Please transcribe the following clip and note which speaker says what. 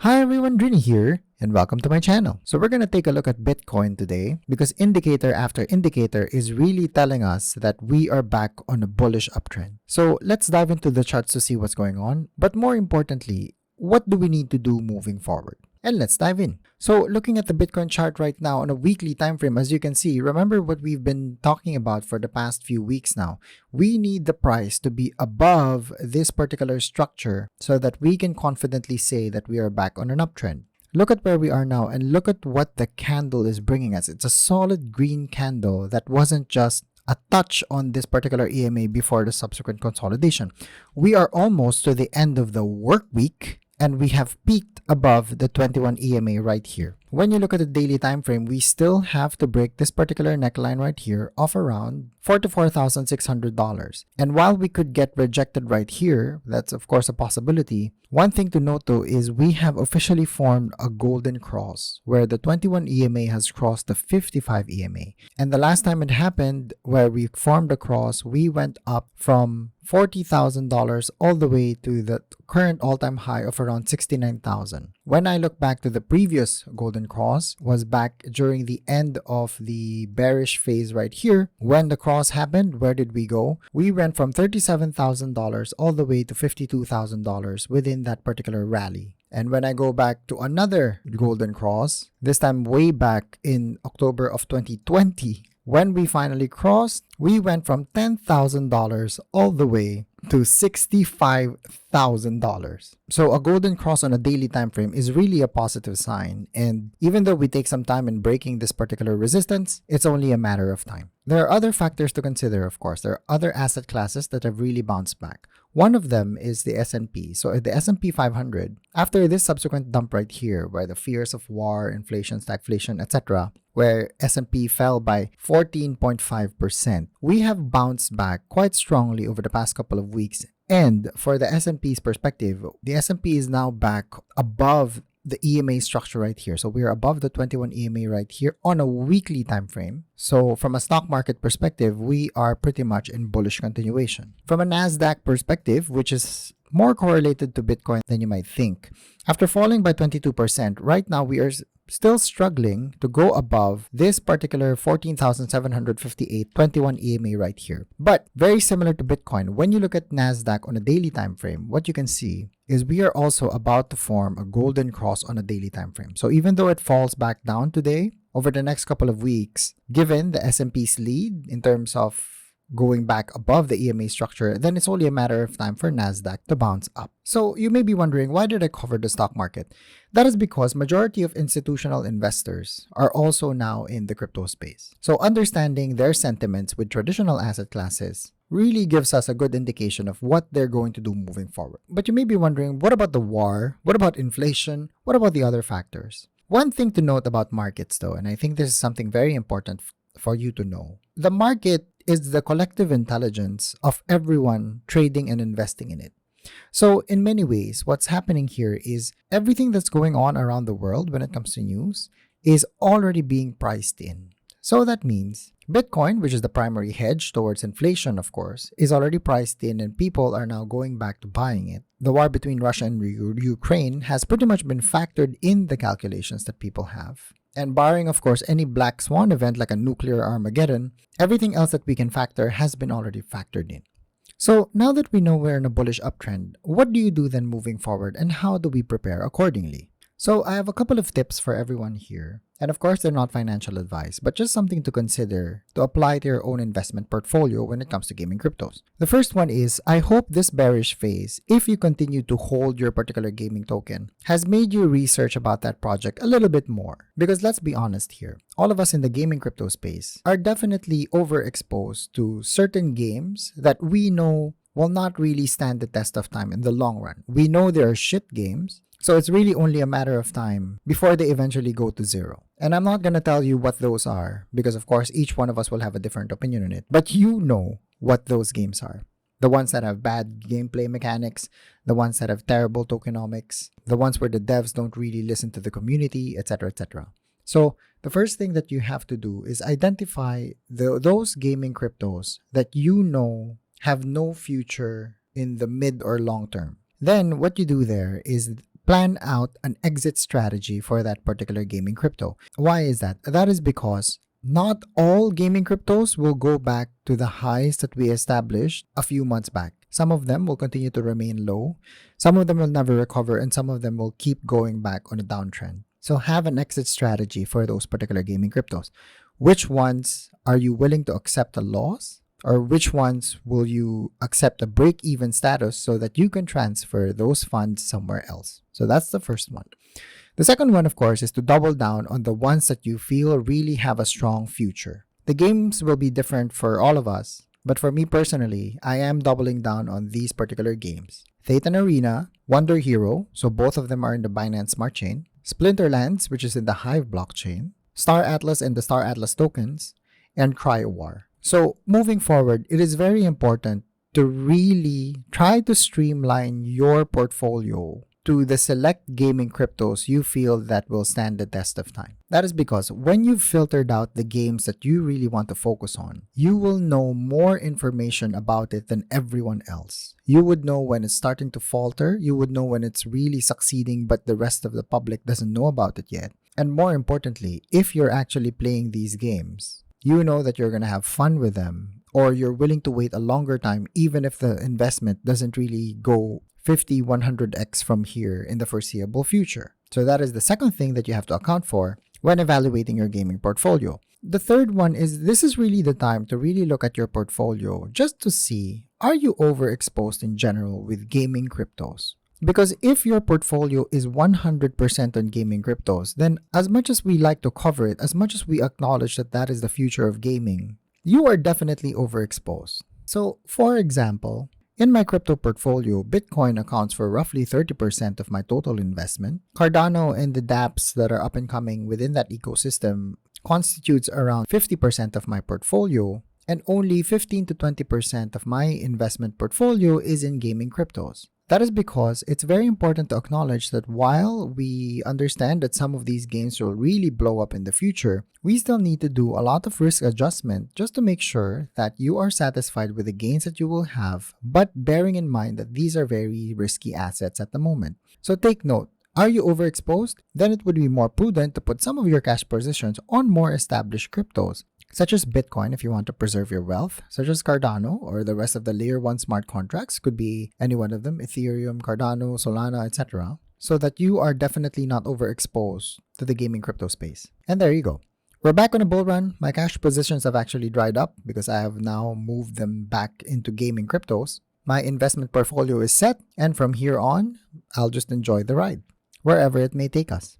Speaker 1: Hi everyone, Drini here, and welcome to my channel. So we're going to take a look at Bitcoin today because indicator after indicator is really telling us that we are back on a bullish uptrend. So let's dive into the charts to see what's going on, but more importantly, what do we need to do moving forward? And let's dive in. So looking at the Bitcoin chart right now on a weekly time frame, as you can see, remember what we've been talking about for the past few weeks now. We need the price to be above this particular structure so that we can confidently say that we are back on an uptrend. Look at where we are now and look at what the candle is bringing us. It's a solid green candle that wasn't just a touch on this particular EMA before the subsequent consolidation. We are almost to the end of the work week, and we have peaked above the 21 EMA right here. When you look at the daily time frame, we still have to break this particular neckline right here of around $44,600. And while we could get rejected right here, that's of course a possibility. One thing to note though is we have officially formed a golden cross where the 21 EMA has crossed the 55 EMA. And the last time it happened where we formed a cross, we went up from $40,000 all the way to the current all-time high of around $69,000. When I look back to the previous golden cross was back during the end of the bearish phase right here. When the cross happened, where did we go? We went from $37,000 all the way to $52,000 within that particular rally. And when I go back to another golden cross, this time way back in October of 2020, when we finally crossed, we went from $10,000 all the way to $65,000. So a golden cross on a daily time frame is really a positive sign. And even though we take some time in breaking this particular resistance, it's only a matter of time. There are other factors to consider, of course. There are other asset classes that have really bounced back. One of them is the S&P. So the S&P 500, after this subsequent dump right here, where the fears of war, inflation, stagflation, etc., where S&P fell by 14.5%, we have bounced back quite strongly over the past couple of weeks. And for the S&P's perspective, the S&P is now back above the EMA structure right here. So we're above the 21 EMA right here on a weekly time frame. So from a stock market perspective, we are pretty much in bullish continuation. From a NASDAQ perspective, which is more correlated to Bitcoin than you might think, after falling by 22%, right now we are still struggling to go above this particular 14,758 21 EMA right here. But very similar to Bitcoin, when you look at NASDAQ on a daily time frame, what you can see is we are also about to form a golden cross on a daily time frame. So even though it falls back down today, over the next couple of weeks, given the S&P's lead in terms of going back above the EMA structure, then it's only a matter of time for NASDAQ to bounce up. So you may be wondering, why did I cover the stock market? That is because majority of institutional investors are also now in the crypto space. So understanding their sentiments with traditional asset classes really gives us a good indication of what they're going to do moving forward. But you may be wondering, what about the war? What about inflation? What about the other factors? One thing to note about markets though, and I think this is something very important for you to know, the market is the collective intelligence of everyone trading and investing in it. So in many ways, what's happening here is everything that's going on around the world when it comes to news is already being priced in. So that means Bitcoin, which is the primary hedge towards inflation, of course, is already priced in and people are now going back to buying it. The war between Russia and Ukraine has pretty much been factored in the calculations that people have. And barring, of course, any black swan event like a nuclear Armageddon, everything else that we can factor has been already factored in. So now that we know we're in a bullish uptrend, what do you do then moving forward and how do we prepare accordingly? So I have a couple of tips for everyone here. And of course, they're not financial advice, but just something to consider to apply to your own investment portfolio when it comes to gaming cryptos. The first one is, I hope this bearish phase, if you continue to hold your particular gaming token, has made you research about that project a little bit more. Because let's be honest here, all of us in the gaming crypto space are definitely overexposed to certain games that we know will not really stand the test of time in the long run. We know there are shit games, so it's really only a matter of time before they eventually go to zero. And I'm not going to tell you what those are because of course each one of us will have a different opinion on it. But you know what those games are. The ones that have bad gameplay mechanics, the ones that have terrible tokenomics, the ones where the devs don't really listen to the community, etc., etc. So the first thing that you have to do is identify those gaming cryptos that you know have no future in the mid or long term. Then what you do there is plan out an exit strategy for that particular gaming crypto. Why is that? That is because not all gaming cryptos will go back to the highs that we established a few months back. Some of them will continue to remain low, some of them will never recover, and some of them will keep going back on a downtrend. So have an exit strategy for those particular gaming cryptos. Which ones are you willing to accept a loss? Or which ones will you accept a break-even status so that you can transfer those funds somewhere else? So that's the first one. The second one, of course, is to double down on the ones that you feel really have a strong future. The games will be different for all of us, but for me personally, I am doubling down on these particular games. Thetan Arena, Wonder Hero, so both of them are in the Binance Smart Chain, Splinterlands, which is in the Hive blockchain, Star Atlas and the Star Atlas tokens, and CryoWar. So moving forward, it is very important to really try to streamline your portfolio to the select gaming cryptos you feel that will stand the test of time. That is because when you've filtered out the games that you really want to focus on, you will know more information about it than everyone else. You would know when it's starting to falter, you would know when it's really succeeding but the rest of the public doesn't know about it yet. And more importantly, if you're actually playing these games, you know that you're going to have fun with them, or you're willing to wait a longer time even if the investment doesn't really go 50, 100x from here in the foreseeable future. So that is the second thing that you have to account for when evaluating your gaming portfolio. The third one is this is really the time to really look at your portfolio just to see, are you overexposed in general with gaming cryptos? Because if your portfolio is 100% on gaming cryptos, then as much as we like to cover it, as much as we acknowledge that that is the future of gaming, you are definitely overexposed. So, for example, in my crypto portfolio, Bitcoin accounts for roughly 30% of my total investment. Cardano and the dApps that are up and coming within that ecosystem constitutes around 50% of my portfolio, and only 15 to 20% of my investment portfolio is in gaming cryptos. That is because it's very important to acknowledge that while we understand that some of these games will really blow up in the future, we still need to do a lot of risk adjustment just to make sure that you are satisfied with the gains that you will have, but bearing in mind that these are very risky assets at the moment. So take note, are you overexposed? Then it would be more prudent to put some of your cash positions on more established cryptos, such as Bitcoin if you want to preserve your wealth, such as Cardano or the rest of the layer 1 smart contracts, could be any one of them, Ethereum, Cardano, Solana, etc., so that you are definitely not overexposed to the gaming crypto space. And there you go. We're back on a bull run. My cash positions have actually dried up because I have now moved them back into gaming cryptos. My investment portfolio is set, and from here on, I'll just enjoy the ride, wherever it may take us.